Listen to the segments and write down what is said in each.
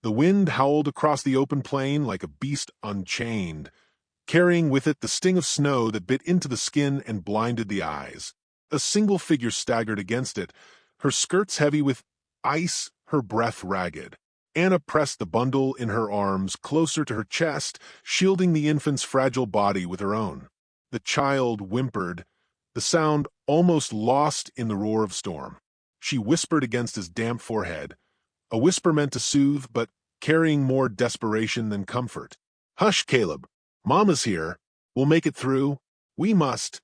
The wind howled across the open plain like a beast unchained, carrying with it the sting of snow that bit into the skin and blinded the eyes. A single figure staggered against it, her skirts heavy with ice, her breath ragged. Anna pressed the bundle in her arms closer to her chest, shielding the infant's fragile body with her own. The child whimpered, the sound almost lost in the roar of storm. She whispered against his damp forehead, a whisper meant to soothe, but carrying more desperation than comfort. "Hush, Caleb. Mama's here. We'll make it through. We must."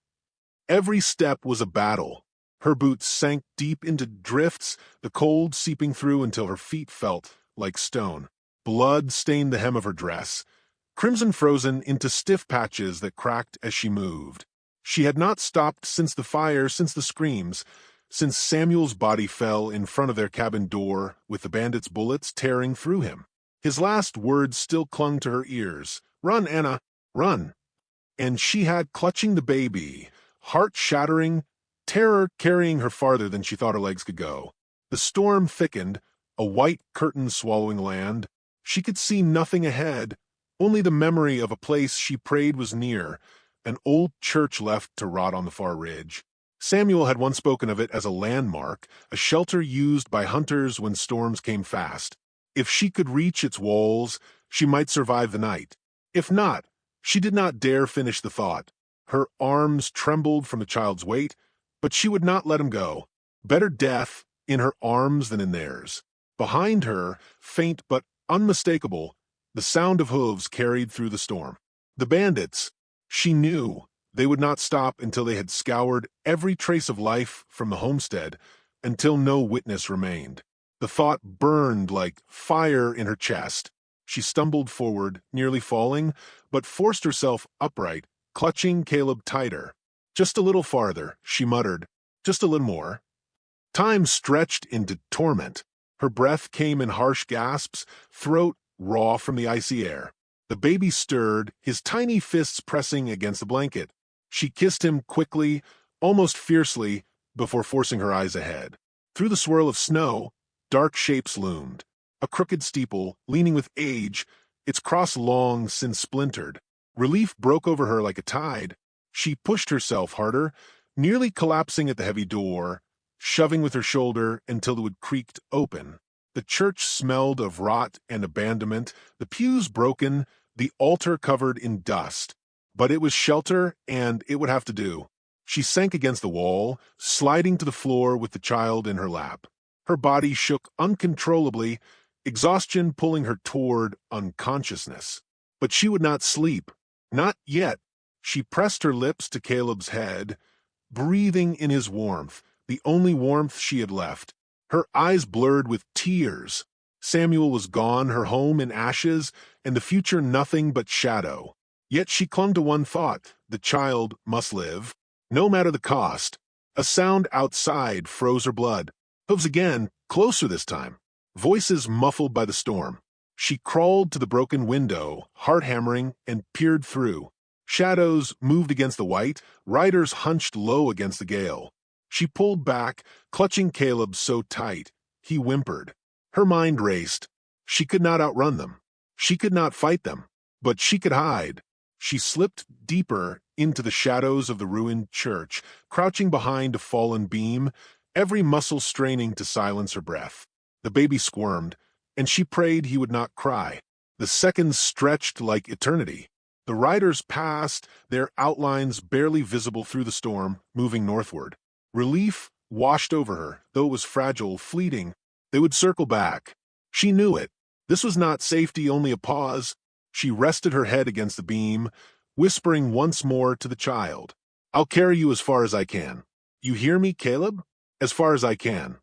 Every step was a battle. Her boots sank deep into drifts, the cold seeping through until her feet felt like stone. Blood stained the hem of her dress, crimson frozen into stiff patches that cracked as she moved. She had not stopped since the fire, since the screams, since Samuel's body fell in front of their cabin door with the bandits' bullets tearing through him. His last words still clung to her ears. "Run, Anna, run." And she had clutching the baby, heart-shattering, terror carrying her farther than she thought her legs could go. The storm thickened, a white curtain swallowing land. She could see nothing ahead, only the memory of a place she prayed was near, an old church left to rot on the far ridge. Samuel had once spoken of it as a landmark, a shelter used by hunters when storms came fast. If she could reach its walls, she might survive the night. If not, she did not dare finish the thought. Her arms trembled from the child's weight, but she would not let him go. Better death in her arms than in theirs. Behind her, faint but unmistakable, the sound of hooves carried through the storm. The bandits, she knew, they would not stop until they had scoured every trace of life from the homestead, until no witness remained. The thought burned like fire in her chest. She stumbled forward, nearly falling, but forced herself upright, clutching Caleb tighter. "Just a little farther," she muttered. "Just a little more." Time stretched into torment. Her breath came in harsh gasps, throat raw from the icy air. The baby stirred, his tiny fists pressing against the blanket. She kissed him quickly, almost fiercely, before forcing her eyes ahead. Through the swirl of snow, dark shapes loomed. A crooked steeple, leaning with age, its cross long since splintered. Relief broke over her like a tide. She pushed herself harder, nearly collapsing at the heavy door, shoving with her shoulder until it would creaked open. The church smelled of rot and abandonment, the pews broken, the altar covered in dust. But it was shelter, and it would have to do. She sank against the wall, sliding to the floor with the child in her lap. Her body shook uncontrollably, exhaustion pulling her toward unconsciousness. But she would not sleep. Not yet. She pressed her lips to Caleb's head, breathing in his warmth, the only warmth she had left. Her eyes blurred with tears. Samuel was gone, her home in ashes, and the future nothing but shadow. Yet she clung to one thought: the child must live, no matter the cost. A sound outside froze her blood. Hooves again, closer this time. Voices muffled by the storm. She crawled to the broken window, heart hammering, and peered through. Shadows moved against the white, riders hunched low against the gale. She pulled back, clutching Caleb so tight. He whimpered. Her mind raced. She could not outrun them. She could not fight them. But she could hide. She slipped deeper into the shadows of the ruined church, crouching behind a fallen beam, every muscle straining to silence her breath. The baby squirmed, and she prayed he would not cry. The seconds stretched like eternity. The riders passed, their outlines barely visible through the storm, moving northward. Relief washed over her, though it was fragile, fleeting. They would circle back. She knew it. This was not safety, only a pause. She rested her head against the beam, whispering once more to the child. "I'll carry you as far as I can. You hear me, Caleb? As far as I can."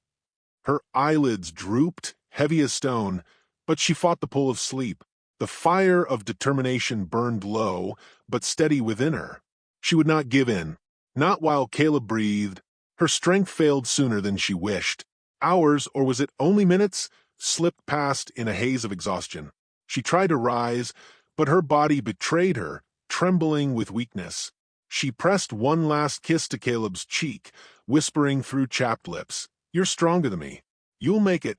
Her eyelids drooped, heavy as stone, but she fought the pull of sleep. The fire of determination burned low, but steady within her. She would not give in. Not while Caleb breathed. Her strength failed sooner than she wished. Hours, or was it only minutes, slipped past in a haze of exhaustion. She tried to rise, but her body betrayed her, trembling with weakness. She pressed one last kiss to Caleb's cheek, whispering through chapped lips, "You're stronger than me. You'll make it."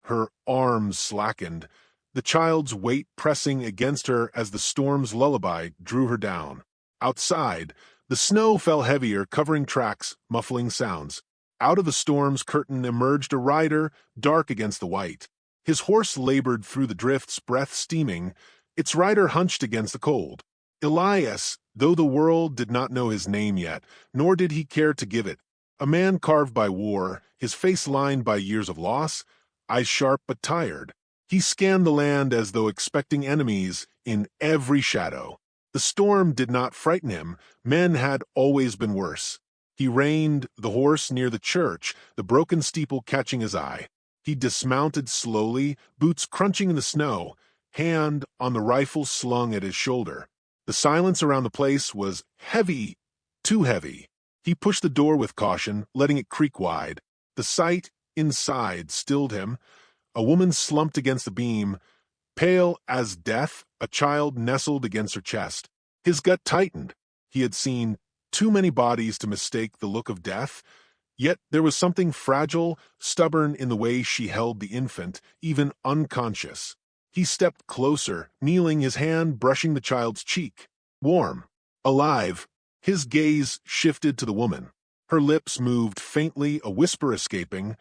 Her arms slackened, the child's weight pressing against her as the storm's lullaby drew her down. Outside, the snow fell heavier, covering tracks, muffling sounds. Out of the storm's curtain emerged a rider, dark against the white. His horse labored through the drifts, breath steaming, its rider hunched against the cold. Elias, though the world did not know his name yet, nor did he care to give it. A man carved by war, his face lined by years of loss, eyes sharp but tired. He scanned the land as though expecting enemies in every shadow. The storm did not frighten him. Men had always been worse. He reined the horse near the church, the broken steeple catching his eye. He dismounted slowly, boots crunching in the snow, hand on the rifle slung at his shoulder. The silence around the place was heavy, too heavy. He pushed the door with caution, letting it creak wide. The sight inside stilled him. A woman slumped against the beam, pale as death, a child nestled against her chest. His gut tightened. He had seen too many bodies to mistake the look of death, yet there was something fragile, stubborn in the way she held the infant, even unconscious. He stepped closer, kneeling, his hand brushing the child's cheek. Warm, alive. His gaze shifted to the woman. Her lips moved faintly, a whisper escaping,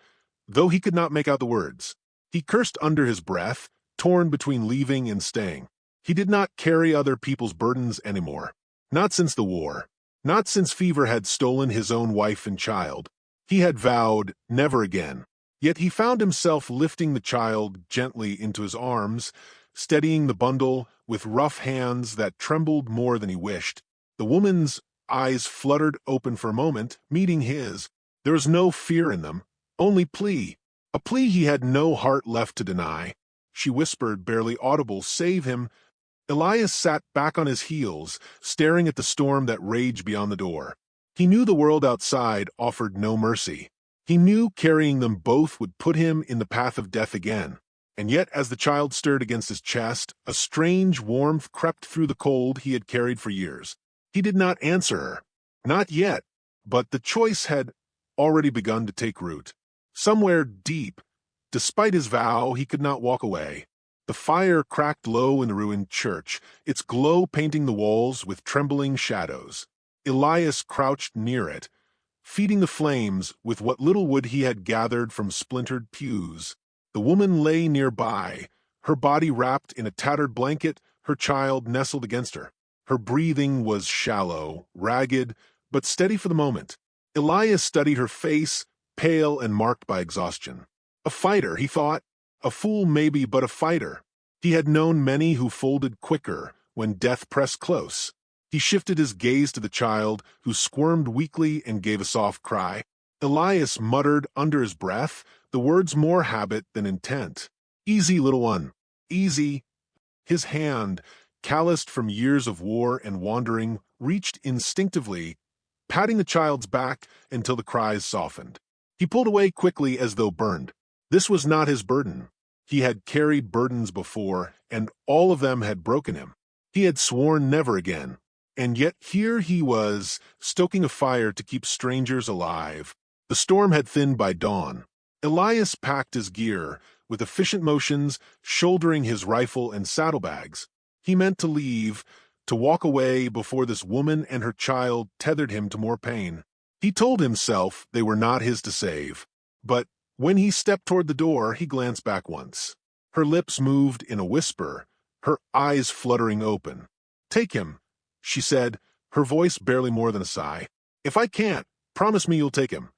though he could not make out the words. He cursed under his breath, torn between leaving and staying. He did not carry other people's burdens anymore. Not since the war. Not since fever had stolen his own wife and child. He had vowed never again. Yet he found himself lifting the child gently into his arms, steadying the bundle with rough hands that trembled more than he wished. The woman's eyes fluttered open for a moment, meeting his. There was no fear in them, only plea. A plea he had no heart left to deny. She whispered, barely audible, "Save him." Elias sat back on his heels, staring at the storm that raged beyond the door. He knew the world outside offered no mercy. He knew carrying them both would put him in the path of death again. And yet, as the child stirred against his chest, a strange warmth crept through the cold he had carried for years. He did not answer her. Not yet, but the choice had already begun to take root. Somewhere deep, despite his vow, he could not walk away. The fire cracked low in the ruined church, its glow painting the walls with trembling shadows. Elias crouched near it, feeding the flames with what little wood he had gathered from splintered pews. The woman lay nearby, her body wrapped in a tattered blanket, her child nestled against her. Her breathing was shallow, ragged, but steady for the moment. Elias studied her face, pale and marked by exhaustion. A fighter, he thought. A fool maybe, but a fighter. He had known many who folded quicker when death pressed close. He shifted his gaze to the child, who squirmed weakly and gave a soft cry. Elias muttered under his breath, the words more habit than intent. "Easy, little one. Easy." His hand, calloused from years of war and wandering, reached instinctively, patting the child's back until the cries softened. He pulled away quickly as though burned. This was not his burden. He had carried burdens before, and all of them had broken him. He had sworn never again. And yet here he was, stoking a fire to keep strangers alive. The storm had thinned by dawn. Elias packed his gear, with efficient motions, shouldering his rifle and saddlebags. He meant to leave, to walk away before this woman and her child tethered him to more pain. He told himself they were not his to save. But when he stepped toward the door, he glanced back once. Her lips moved in a whisper, her eyes fluttering open. "Take him," she said, her voice barely more than a sigh. "If I can't, promise me you'll take him."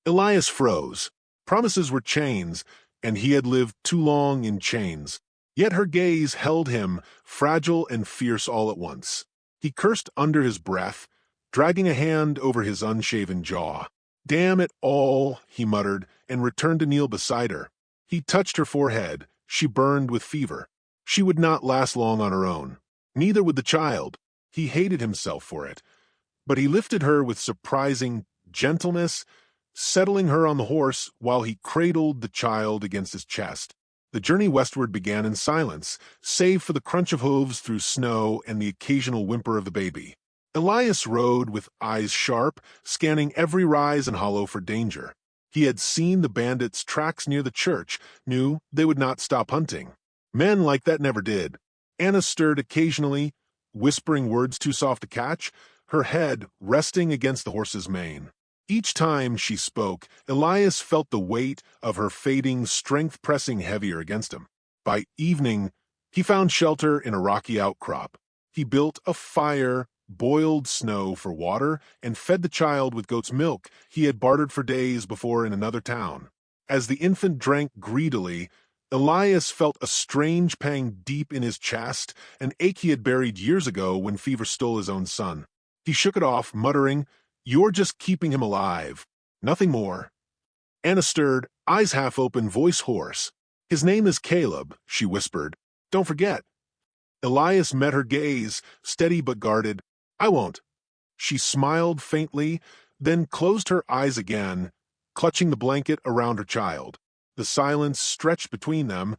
Elias froze. Promises were chains, and he had lived too long in chains. Yet her gaze held him, fragile and fierce all at once. He cursed under his breath, dragging a hand over his unshaven jaw. "Damn it all," he muttered, and returned to kneel beside her. He touched her forehead. She burned with fever. She would not last long on her own. Neither would the child. He hated himself for it. But he lifted her with surprising gentleness, settling her on the horse while he cradled the child against his chest. The journey westward began in silence, save for the crunch of hooves through snow and the occasional whimper of the baby. Elias rode with eyes sharp, scanning every rise and hollow for danger. He had seen the bandits' tracks near the church, knew they would not stop hunting. Men like that never did. Anna stirred occasionally, whispering words too soft to catch, her head resting against the horse's mane. Each time she spoke, Elias felt the weight of her fading strength pressing heavier against him. By evening, he found shelter in a rocky outcrop. He built a fire, boiled snow for water, and fed the child with goat's milk he had bartered for days before in another town. As the infant drank greedily, Elias felt a strange pang deep in his chest, an ache he had buried years ago when fever stole his own son. He shook it off, muttering, "You're just keeping him alive. Nothing more." Anna stirred, eyes half open, voice hoarse. "His name is Caleb," she whispered. "Don't forget." Elias met her gaze, steady but guarded. "I won't." She smiled faintly, then closed her eyes again, clutching the blanket around her child. The silence stretched between them,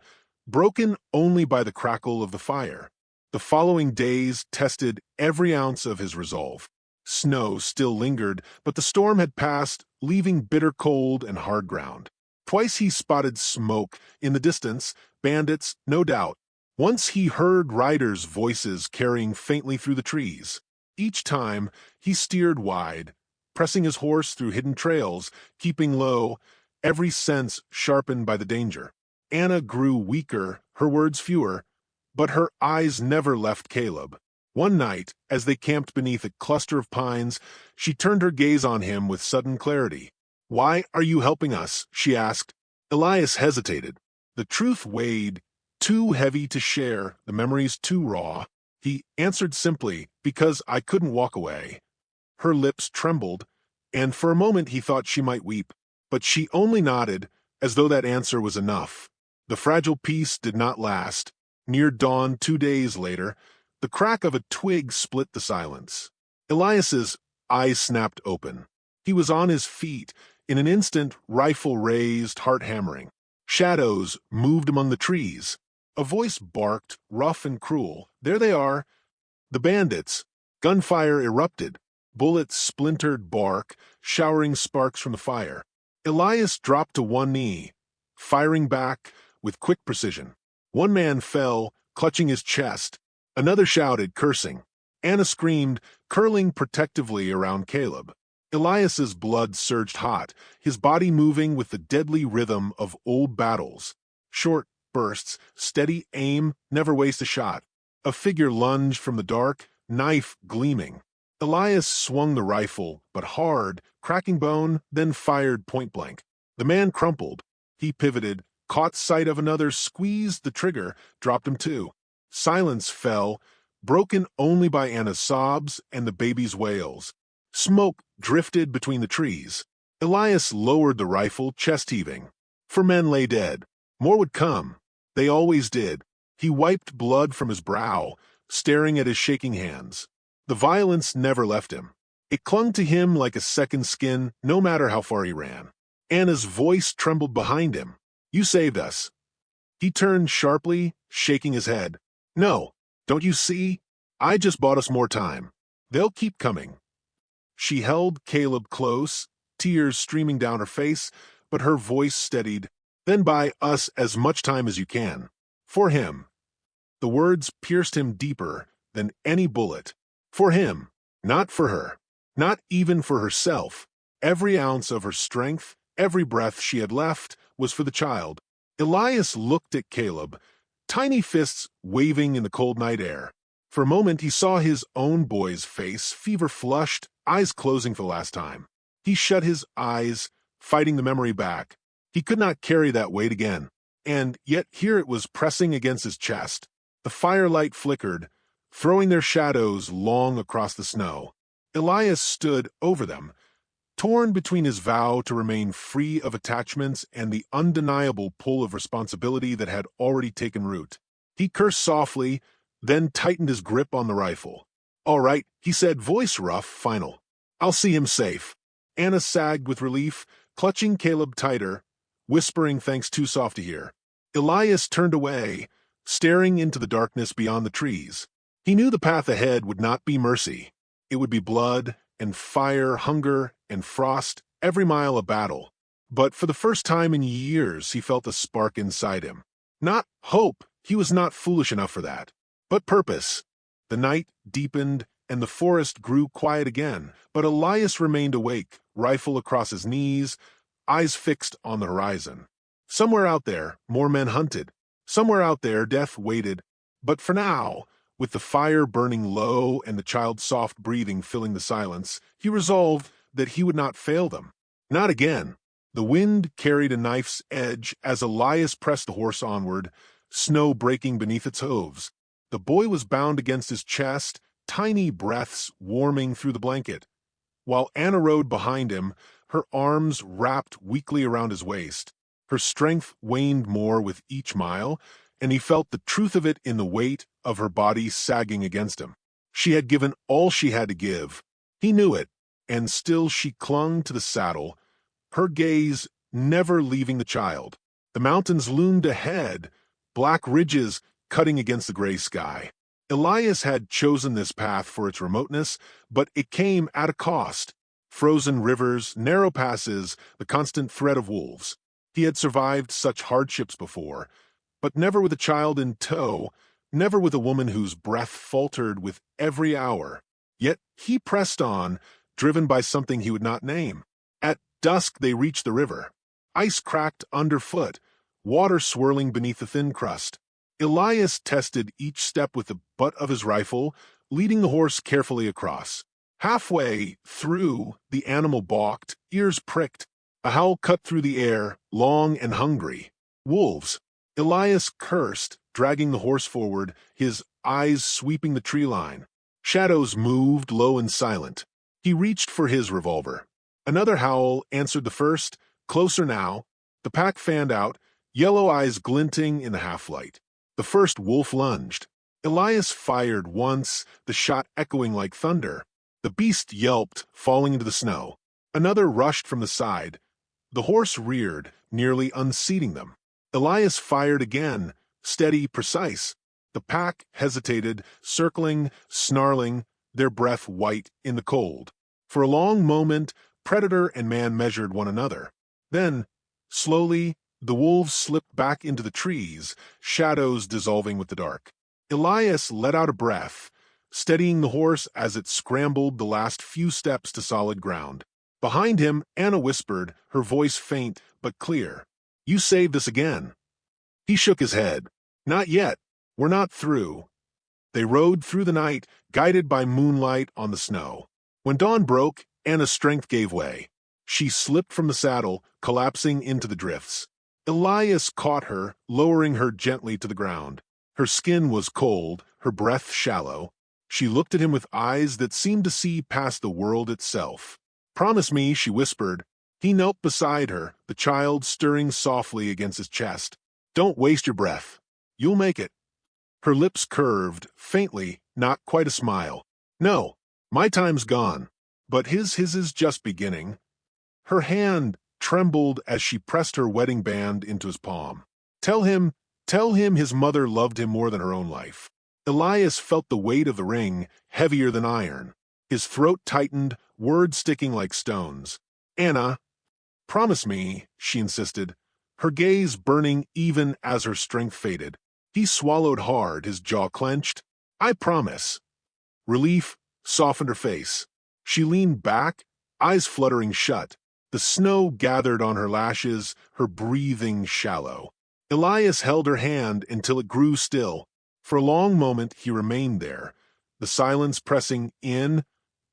broken only by the crackle of the fire. The following days tested every ounce of his resolve. Snow still lingered, but the storm had passed, leaving bitter cold and hard ground. Twice he spotted smoke in the distance, bandits, no doubt. Once he heard riders' voices carrying faintly through the trees. Each time, he steered wide, pressing his horse through hidden trails, keeping low, every sense sharpened by the danger. Anna grew weaker, her words fewer, but her eyes never left Caleb. One night, as they camped beneath a cluster of pines, she turned her gaze on him with sudden clarity. "Why are you helping us?" she asked. Elias hesitated. The truth weighed, too heavy to share, the memories too raw. He answered simply, "Because I couldn't walk away." Her lips trembled, and for a moment he thought she might weep. But she only nodded, as though that answer was enough. The fragile peace did not last. Near dawn 2 days later, the crack of a twig split the silence. Elias's eyes snapped open. He was on his feet, in an instant, rifle raised, heart hammering. Shadows moved among the trees. A voice barked, rough and cruel. "There they are." The bandits. Gunfire erupted. Bullets splintered bark, showering sparks from the fire. Elias dropped to one knee, firing back with quick precision. One man fell, clutching his chest. Another shouted, cursing. Anna screamed, curling protectively around Caleb. Elias's blood surged hot, his body moving with the deadly rhythm of old battles. Short bursts, steady aim, never waste a shot. A figure lunged from the dark, knife gleaming. Elias swung the rifle, but hard, cracking bone, then fired point-blank. The man crumpled. He pivoted, caught sight of another, squeezed the trigger, dropped him too. Silence fell, broken only by Anna's sobs and the baby's wails. Smoke drifted between the trees. Elias lowered the rifle, chest heaving. 4 men lay dead. More would come. They always did. He wiped blood from his brow, staring at his shaking hands. The violence never left him. It clung to him like a second skin, no matter how far he ran. Anna's voice trembled behind him. "You saved us." He turned sharply, shaking his head. "No, don't you see? I just bought us more time. They'll keep coming." She held Caleb close, tears streaming down her face, but her voice steadied. "Then buy us as much time as you can. For him." The words pierced him deeper than any bullet. For him, not for her, not even for herself. Every ounce of her strength, every breath she had left, was for the child. Elias looked at Caleb, tiny fists waving in the cold night air. For a moment he saw his own boy's face, fever-flushed, eyes closing for the last time. He shut his eyes, fighting the memory back. He could not carry that weight again. And yet here it was pressing against his chest. The firelight flickered, throwing their shadows long across the snow. Elias stood over them, torn between his vow to remain free of attachments and the undeniable pull of responsibility that had already taken root. He cursed softly, then tightened his grip on the rifle. "All right," he said, voice rough, final. "I'll see him safe." Anna sagged with relief, clutching Caleb tighter, whispering thanks too soft to hear. Elias turned away, staring into the darkness beyond the trees. He knew the path ahead would not be mercy. It would be blood and fire, hunger and frost, every mile a battle. But for the first time in years, he felt a spark inside him. Not hope, he was not foolish enough for that, but purpose. The night deepened, and the forest grew quiet again, but Elias remained awake, rifle across his knees, eyes fixed on the horizon. Somewhere out there, more men hunted. Somewhere out there, death waited. But for now, with the fire burning low and the child's soft breathing filling the silence, he resolved that he would not fail them. Not again. The wind carried a knife's edge as Elias pressed the horse onward, snow breaking beneath its hooves. The boy was bound against his chest, tiny breaths warming through the blanket, while Anna rode behind him, her arms wrapped weakly around his waist. Her strength waned more with each mile, and he felt the truth of it in the weight of her body sagging against him. She had given all she had to give. He knew it, and still she clung to the saddle, her gaze never leaving the child. The mountains loomed ahead, black ridges cutting against the gray sky. Elias had chosen this path for its remoteness, but it came at a cost. Frozen rivers, narrow passes, the constant threat of wolves. He had survived such hardships before, but never with a child in tow, never with a woman whose breath faltered with every hour. Yet he pressed on, driven by something he would not name. At dusk they reached the river. Ice cracked underfoot, water swirling beneath the thin crust. Elias tested each step with the butt of his rifle, leading the horse carefully across. Halfway through, the animal balked, ears pricked. A howl cut through the air, long and hungry. Wolves. Elias cursed, dragging the horse forward, his eyes sweeping the tree line. Shadows moved, low and silent. He reached for his revolver. Another howl answered the first, closer now. The pack fanned out, yellow eyes glinting in the half-light. The first wolf lunged. Elias fired once, the shot echoing like thunder. The beast yelped, falling into the snow. Another rushed from the side. The horse reared, nearly unseating them. Elias fired again, steady, precise. The pack hesitated, circling, snarling, their breath white in the cold. For a long moment, predator and man measured one another. Then, slowly, the wolves slipped back into the trees, shadows dissolving with the dark. Elias let out a breath, steadying the horse as it scrambled the last few steps to solid ground. Behind him, Anna whispered, her voice faint but clear. "You saved us again." He shook his head. "Not yet. We're not through." They rode through the night, guided by moonlight on the snow. When dawn broke, Anna's strength gave way. She slipped from the saddle, collapsing into the drifts. Elias caught her, lowering her gently to the ground. Her skin was cold, her breath shallow. She looked at him with eyes that seemed to see past the world itself. "Promise me," she whispered. He knelt beside her, the child stirring softly against his chest. "Don't waste your breath. You'll make it." Her lips curved, faintly, not quite a smile. "No, my time's gone." But his is just beginning. Her hand trembled as she pressed her wedding band into his palm. Tell him his mother loved him more than her own life." Elias felt the weight of the ring, heavier than iron. His throat tightened, words sticking like stones. "Anna, promise me," she insisted, her gaze burning even as her strength faded. He swallowed hard, his jaw clenched. "I promise." Relief softened her face. She leaned back, eyes fluttering shut. The snow gathered on her lashes, her breathing shallow. Elias held her hand until it grew still. For a long moment he remained there, the silence pressing in,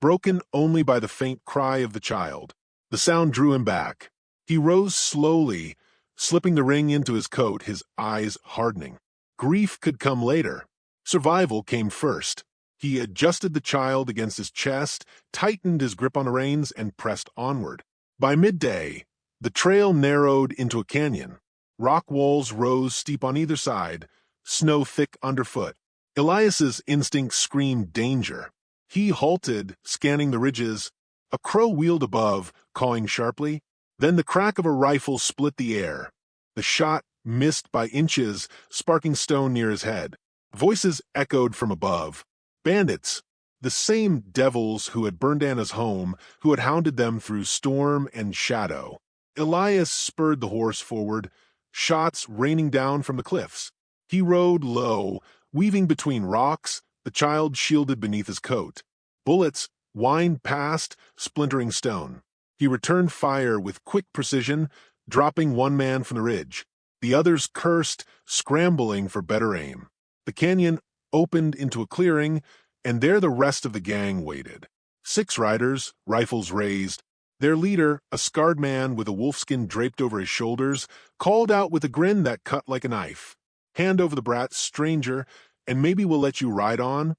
broken only by the faint cry of the child. The sound drew him back. He rose slowly, slipping the ring into his coat, his eyes hardening. Grief could come later. Survival came first. He adjusted the child against his chest, tightened his grip on the reins, and pressed onward. By midday, the trail narrowed into a canyon. Rock walls rose steep on either side, snow thick underfoot. Elias's instinct screamed danger. He halted, scanning the ridges. A crow wheeled above, cawing sharply. Then the crack of a rifle split the air. The shot missed by inches, sparking stone near his head. Voices echoed from above. Bandits. The same devils who had burned Anna's home, who had hounded them through storm and shadow. Elias spurred the horse forward, shots raining down from the cliffs. He rode low, weaving between rocks, the child shielded beneath his coat. Bullets whined past, splintering stone. He returned fire with quick precision, dropping one man from the ridge. The others cursed, scrambling for better aim. The canyon opened into a clearing, and there the rest of the gang waited. 6 riders, rifles raised. Their leader, a scarred man with a wolfskin draped over his shoulders, called out with a grin that cut like a knife. "Hand over the brat, stranger, and maybe we'll let you ride on."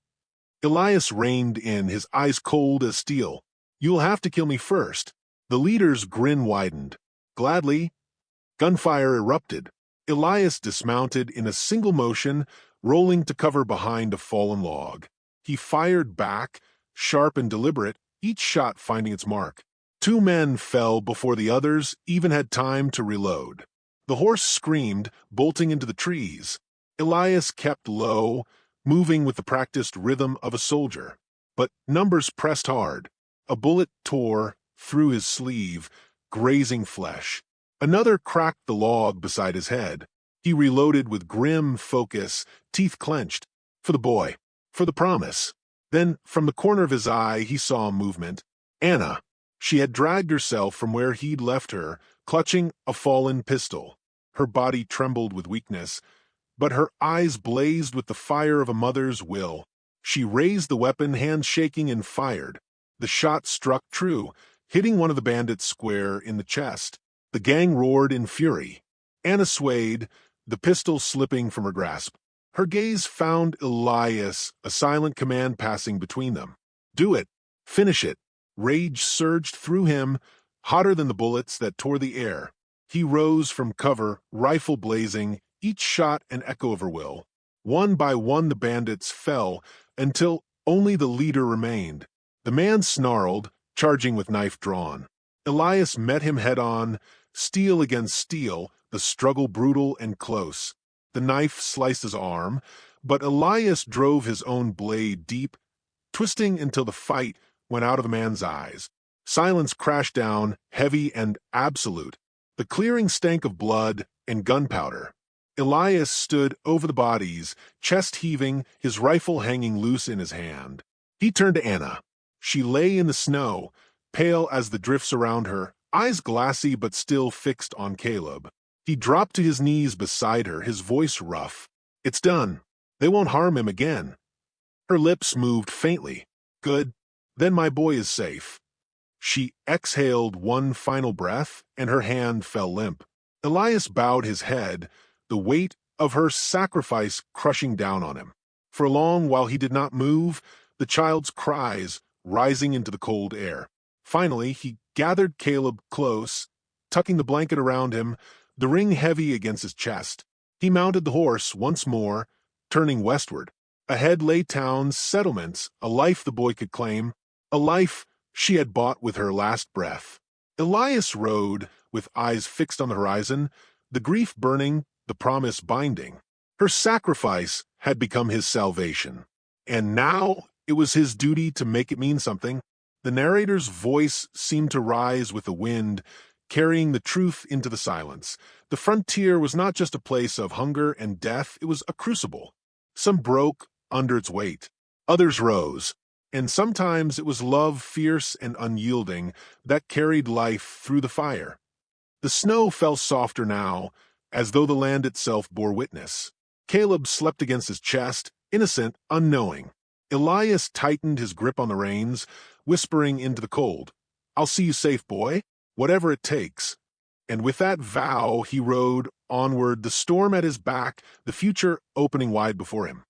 Elias reined in, his eyes cold as steel. "You'll have to kill me first." The leader's grin widened. "Gladly." Gunfire erupted. Elias dismounted in a single motion, rolling to cover behind a fallen log. He fired back, sharp and deliberate, each shot finding its mark. 2 men fell before the others even had time to reload. The horse screamed, bolting into the trees. Elias kept low, moving with the practiced rhythm of a soldier. But numbers pressed hard. A bullet tore through his sleeve, grazing flesh. Another cracked the log beside his head. He reloaded with grim focus, teeth clenched. For the boy. For the promise. Then, from the corner of his eye, he saw movement. Anna. She had dragged herself from where he'd left her, clutching a fallen pistol. Her body trembled with weakness, but her eyes blazed with the fire of a mother's will. She raised the weapon, hands shaking, and fired. The shot struck true, hitting one of the bandits square in the chest. The gang roared in fury. Anna swayed, the pistol slipping from her grasp. Her gaze found Elias, a silent command passing between them. "Do it. Finish it." Rage surged through him, hotter than the bullets that tore the air. He rose from cover, rifle blazing, each shot an echo of her will. One by one the bandits fell, until only the leader remained. The man snarled, charging with knife drawn. Elias met him head-on, steel against steel, the struggle brutal and close. The knife sliced his arm, but Elias drove his own blade deep, twisting until the fight went out of the man's eyes. Silence crashed down, heavy and absolute. The clearing stank of blood and gunpowder. Elias stood over the bodies, chest heaving, his rifle hanging loose in his hand. He turned to Anna. She lay in the snow, pale as the drifts around her, eyes glassy but still fixed on Caleb. He dropped to his knees beside her, his voice rough. "It's done. They won't harm him again." Her lips moved faintly. "Good. Then my boy is safe." She exhaled one final breath, and her hand fell limp. Elias bowed his head, the weight of her sacrifice crushing down on him. For long, while he did not move, the child's cries rising into the cold air. Finally, he gathered Caleb close, tucking the blanket around him, the ring heavy against his chest. He mounted the horse once more, turning westward. Ahead lay towns, settlements, a life the boy could claim, a life she had bought with her last breath. Elias rode, with eyes fixed on the horizon, the grief burning, the promise binding. Her sacrifice had become his salvation, and now it was his duty to make it mean something. The narrator's voice seemed to rise with the wind, carrying the truth into the silence. The frontier was not just a place of hunger and death, it was a crucible. Some broke under its weight, others rose, and sometimes it was love, fierce and unyielding, that carried life through the fire. The snow fell softer now, as though the land itself bore witness. Caleb slept against his chest, innocent, unknowing. Elias tightened his grip on the reins, whispering into the cold, "I'll see you safe, boy, whatever it takes." And with that vow, he rode onward, the storm at his back, the future opening wide before him.